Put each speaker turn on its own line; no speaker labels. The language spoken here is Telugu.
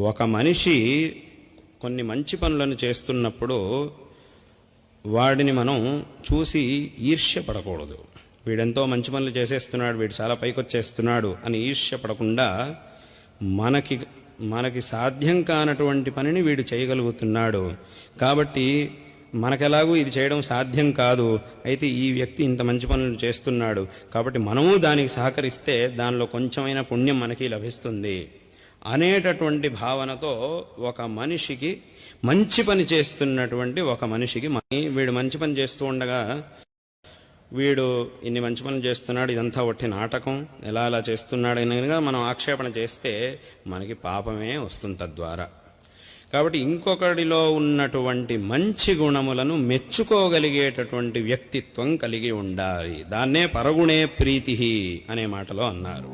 ఒక మనిషి కొన్ని మంచి పనులను చేస్తున్నప్పుడు వాడిని మనం చూసి ఈర్ష్య పడకూడదు. వీడెంతో మంచి పనులు చేసేస్తున్నాడు, వీడు చాలా పైకొచ్చేస్తున్నాడు అని ఈర్ష్య పడకుండా మనకి సాధ్యం కానటువంటి పనిని వీడు చేయగలుగుతున్నాడు కాబట్టి మనకెలాగూ ఇది చేయడం సాధ్యం కాదు, అయితే ఈ వ్యక్తి ఇంత మంచి పనులు చేస్తున్నాడు కాబట్టి మనము దానికి సహకరిస్తే దానిలో కొంచెమైనా పుణ్యం మనకి లభిస్తుంది అనేటటువంటి భావనతో ఒక మనిషికి, మంచి పని చేస్తున్నటువంటి ఒక మనిషికి, వీడు మంచి పని చేస్తూ ఉండగా వీడు ఇన్ని మంచి పనులు చేస్తున్నాడు, ఇదంతా ఒట్టి నాటకం, ఎలా చేస్తున్నాడు అని మనం ఆక్షేపణ చేస్తే మనకి పాపమే వస్తుంది తద్వారా. కాబట్టి ఇంకొకడిలో ఉన్నటువంటి మంచి గుణములను మెచ్చుకోగలిగేటటువంటి వ్యక్తిత్వం కలిగి ఉండాలి. దాన్నే పరగుణే ప్రీతి అనే మాటలో అన్నారు.